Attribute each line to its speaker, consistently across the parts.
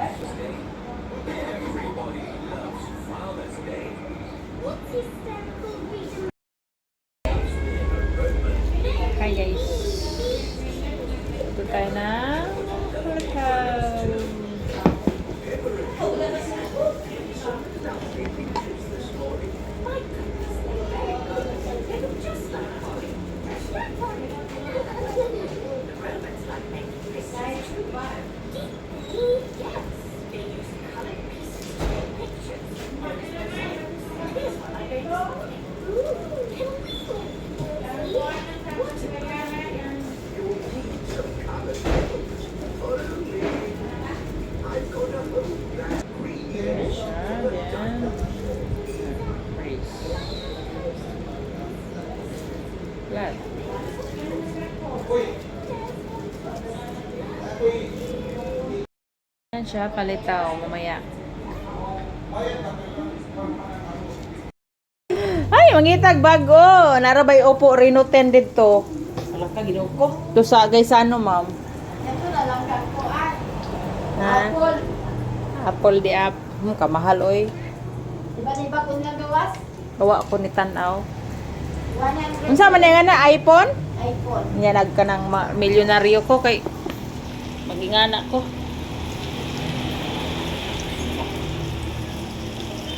Speaker 1: Hi guys. Ito tayo na workout. Flat. Yan siya, palitaw, mamaya. Ay, mangitag bago. Narabay opo, Reno 10 dito.
Speaker 2: Alam ka, ginuko.
Speaker 1: Ito sa guys, ano ma'am?
Speaker 3: Ito na lang kagpuan.
Speaker 1: Ha?
Speaker 3: Apple.
Speaker 1: Apple di app. Kamahal oy.
Speaker 3: Diba ni bakun nga gawas?
Speaker 1: Gawa ko ni tanaw.
Speaker 3: 100.
Speaker 1: Unsa man nga na iPhone?
Speaker 3: iPhone.
Speaker 1: Nya nagka ng milyonaryo ko kay magingana ko.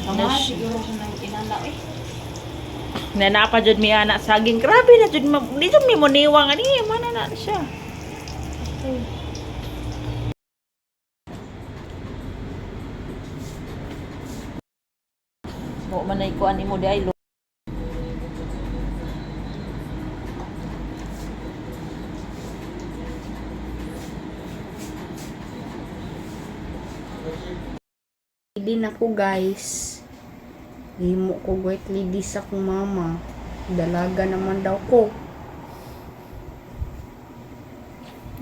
Speaker 3: Mga siguro siya nang kinala eh.
Speaker 1: Nanapa jud mi anak saging. Grabe na jud di jud mi mo niwang ani mana na siya. Okay. Mo manay ko ani mo di ay
Speaker 3: Din ako guys. Himo ko white lady sa akong mama. Dalaga naman daw ko.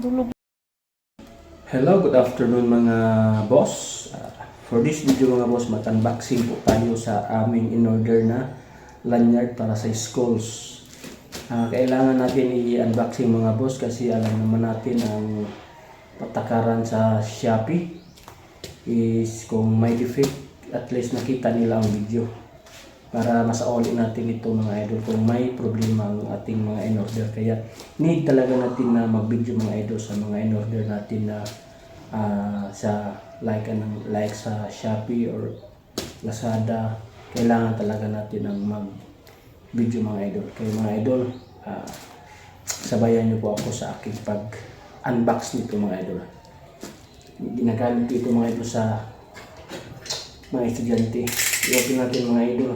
Speaker 1: dulog.
Speaker 2: Hello, good afternoon mga boss. For this video mga boss, mag-unboxing po tayo sa aming in-order na lanyard para sa schools. Kailangan natin i-unboxing mga boss kasi alam naman natin ang patakaran sa Shopee is kung may defect, at least nakita nila ang video para masauli natin ito mga idol kung may problema ang ating mga in-order. Kaya need talaga natin na mag-video mga idol sa mga in-order natin na sa like sa Shopee or Lazada. Kailangan talaga natin ng mag-video mga idol. Kaya mga idol, sabayan niyo po ako sa aking pag-unbox nito mga idol. Ginagamit ito mga idol sa mga estudyante. I-open natin mga idol.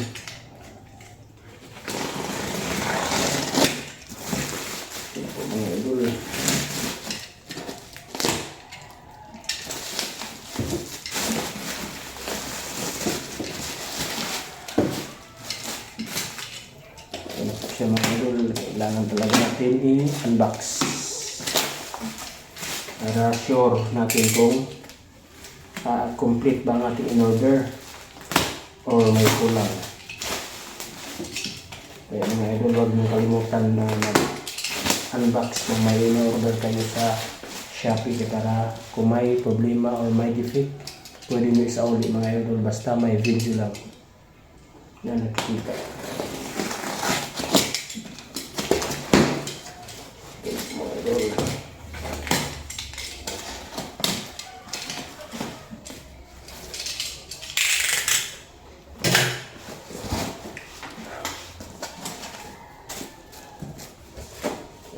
Speaker 2: Ito po mga idol. Ito po siya mga idol. Kailangan talaga natin i-unbox para sure natin kung complete ba ang ating in-order or may kulang. Kaya mga idol, huwag nyo kalimutan na mag-unbox kung may in-order kayo sa Shopee para kung may problema or may defect, pwede nyo isauli mga idol basta may video lang na nakikita. Okay, mga idol.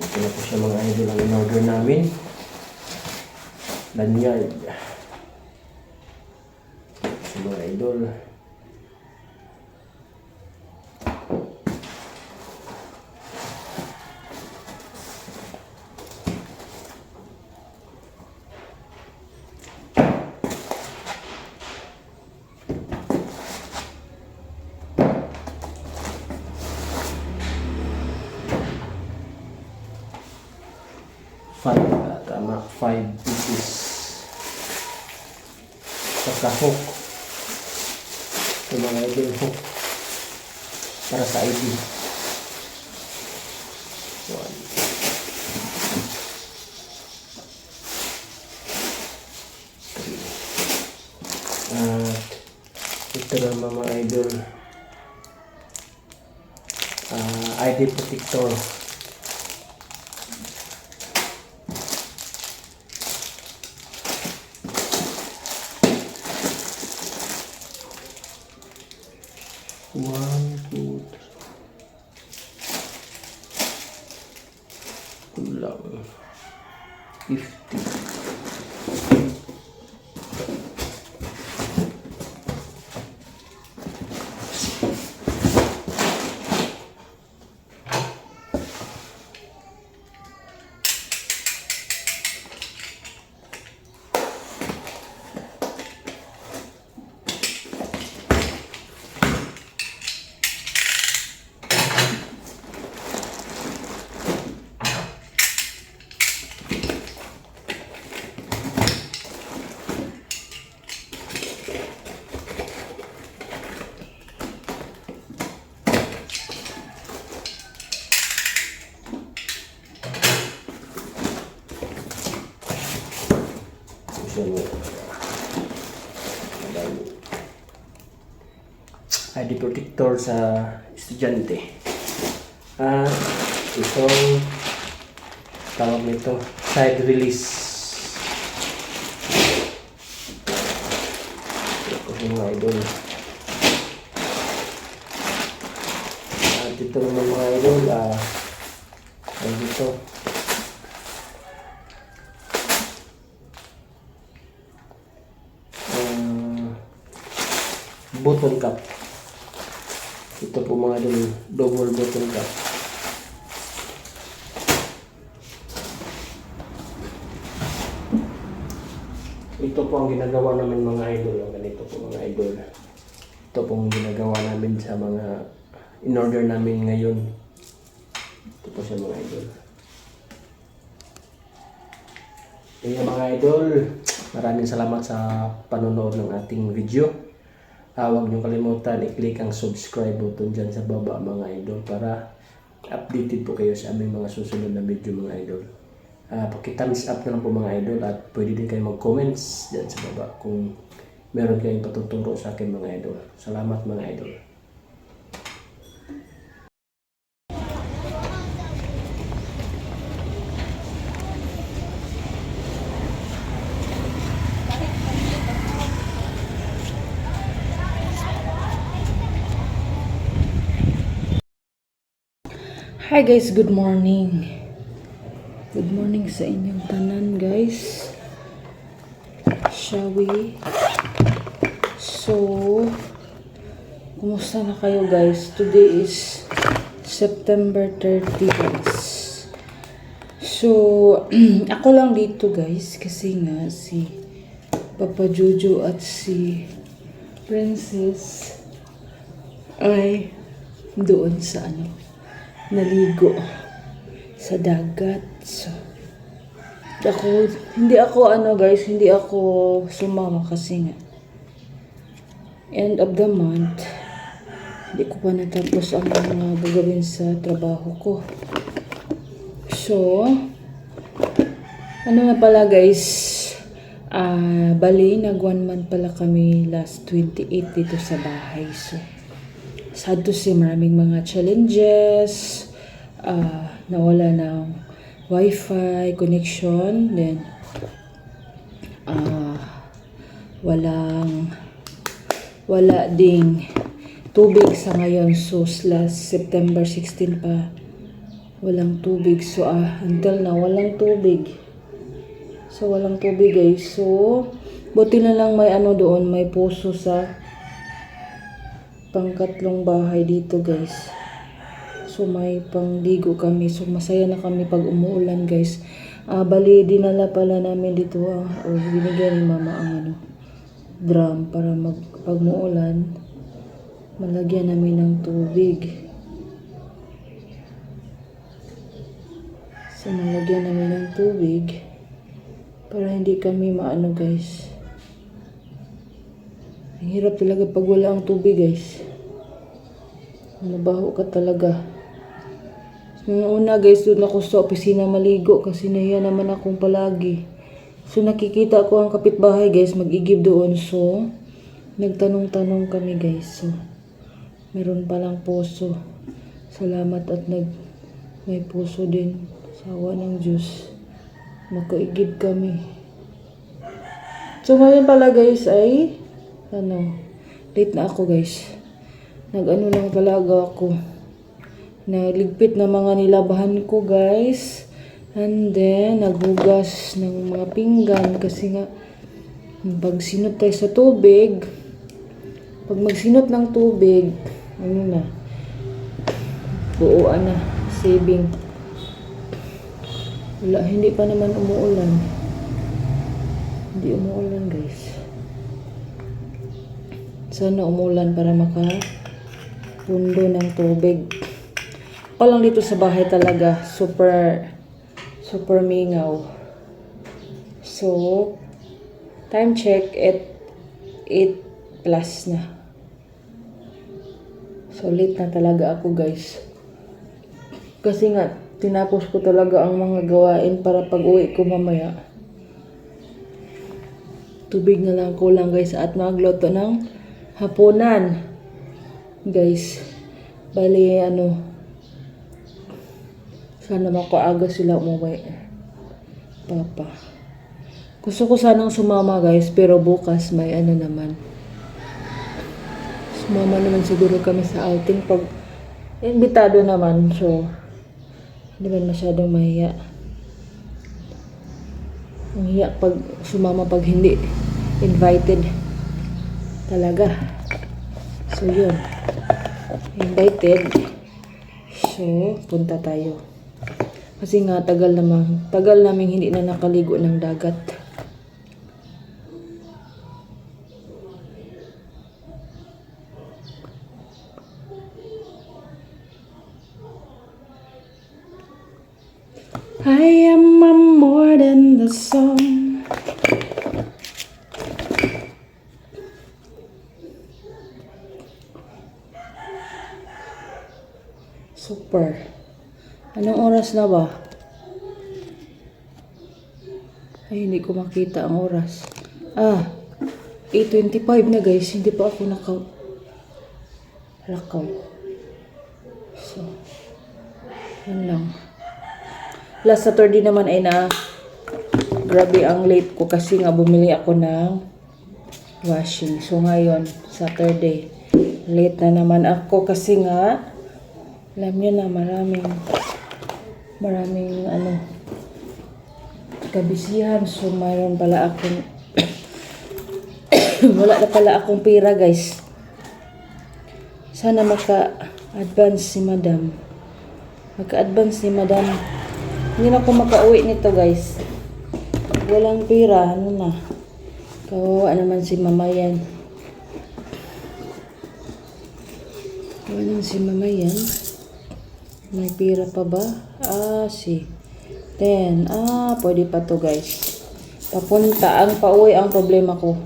Speaker 2: Ito na po siya mga idol ang in-order namin. Lanyard. So mga idol. Tama, 5 pieces. Saka hook. Ito mga idol, hook para sa ID. 1, 2, 3, 4, 5. ng mga idol. ID protector. One, two, kulang 50. ID protector sa estudyante. Itong tawag nito side release. Ito mga idol. At ito naman mga idol, ay dito. Button cap. Ito po mga idol, double button cap. Ito po ang ginagawa namin mga idol. Ganito po mga idol. Ito po ang ginagawa namin sa mga in-order namin ngayon. Ito po siya mga idol. Kaya mga idol, maraming salamat sa panonood ng ating video. Huwag niyo kalimutan i-click ang subscribe button dyan sa baba mga idol para updated po kayo sa aming mga susunod na video mga idol. Paki-thumbs up na lang po mga idol at pwede din kayo mag-comments dyan sa baba kung meron kayong patuturo sa akin mga idol. Salamat mga idol.
Speaker 1: Hi guys, good morning. Good morning sa inyong tanan guys. Shall we? So, kumusta na kayo guys? Today is September 30 guys. So, ako lang dito guys kasi nga si Papa Jojo at si Princess ay doon sa naligo sa dagat. So, hindi ako sumama kasi nga end of the month hindi ko pa natapos ang mga gagawin sa trabaho ko. So, na pala guys, bali nag 1 month pala kami last 28 dito sa bahay. So, sad to say, maraming mga challenges, nawala ng wifi connection, then wala ding tubig sa ngayon. So last September 16 pa walang tubig. So until na walang tubig. So walang tubig guys. So buti na lang may doon, may puso sa pangkatlong bahay dito guys. So may pangdigo kami. So masaya na kami pag umuulan guys. Bali dinala pala namin dito o binigyan ni mama ang drum para pag umuulan malagyan namin ng tubig. So malagyan namin ng tubig para hindi kami guys. Ang hirap talaga pag wala ang tubig guys. Nabaho ka talaga. Noong una guys, doon ako sa opisina maligo kasi nahiya naman akong palagi. So nakikita ko ang kapitbahay guys, mag-igib doon. So nagtanong-tanong kami guys. So, meron palang puso. Salamat at may puso din. Sa awa ng Diyos. Makaigid kami. So ngayon pala guys ay late na ako guys. Lang talaga ako. Naligpit na mga nilabahan ko guys. And then naghugas ng mga pinggan kasi nga pag sinot tayo sa tubig, pag magsinot ng tubig, buuan na, saving. Wala, hindi pa naman umuulan. Hindi umuulan guys. Sana umulan para makapundo ng tubig. Palang dito sa bahay talaga, super mingaw. So, time check at 8 plus na. So, late na talaga ako guys. Kasi nga, tinapos ko talaga ang mga gawain para pag-uwi ko mamaya. Tubig na lang kulang guys at magluto ng hapunan. Guys, bali sana makaaga sila umuwi. Papa. Gusto ko sanang sumama guys, pero bukas may naman. Sumama naman siguro kami sa outing pag imbitado naman. So, hindi man masyadong mahiya. Ang hiya pag sumama pag hindi invited. Talaga. So, yun. Invited. So, punta tayo. Kasi nga, tagal namin hindi na nakaligo ng dagat. I am more than the song. Super. Anong oras na ba? Ay, hindi ko makita ang oras. 8:25 na guys. Hindi pa ako lakaw. So, yun lang. Last Saturday naman ay grabe ang late ko kasi nga bumili ako ng washing. So ngayon, Saturday, late na naman ako kasi nga alam nyo na maraming kabisihan. So mayroon pala akong wala na pala akong pera guys. Sana maka-advance si madam. Maka-advance ni madam. Hindi na ako makauwi nito guys. Walang pera. Kawawa naman si mama yan. Kawawa naman si mama yan. May pera pa ba? 10. Pwede pa to guys. Papunta ang pauwi ang problema ko.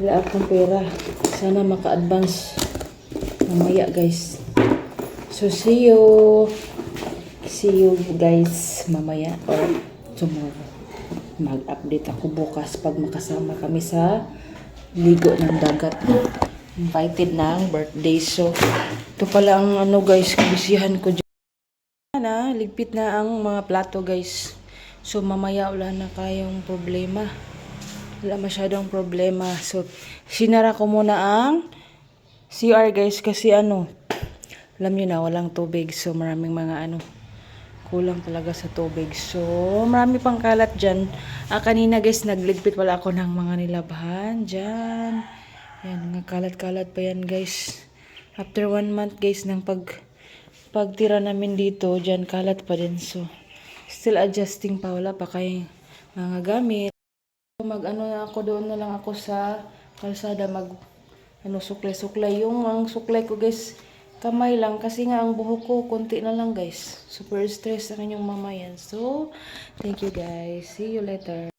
Speaker 1: Wala akong pera. Sana maka-advance mamaya guys. So see you guys mamaya or tomorrow. Mag-update ako bukas pag makasama kami sa ligo ng dagat. Invited ng birthday. So ito pala ang guys, kabisihan ko dyan. Ligpit na ang mga plato guys. So mamaya wala na kayong problema. Wala masyadong problema. So sinara ko muna ang CR guys kasi alam nyo na walang tubig. So maraming mga kulang talaga sa tubig. So, marami pang kalat dyan. Kanina guys, nagligpit pala ako ng mga nilabahan dyan. Yan, mga kalat-kalat pa yan guys. After 1 month guys, ng pagtira namin dito, dyan kalat pa din. So, still adjusting pa. Wala pa kayong mga gamit. Na ako doon na lang ako sa kalsada suklay-suklay. Yung mga suklay ko guys, kamay lang kasi nga ang buhok ko konti na lang guys. Super stress ang inyong mama yan. So, thank you guys. See you later.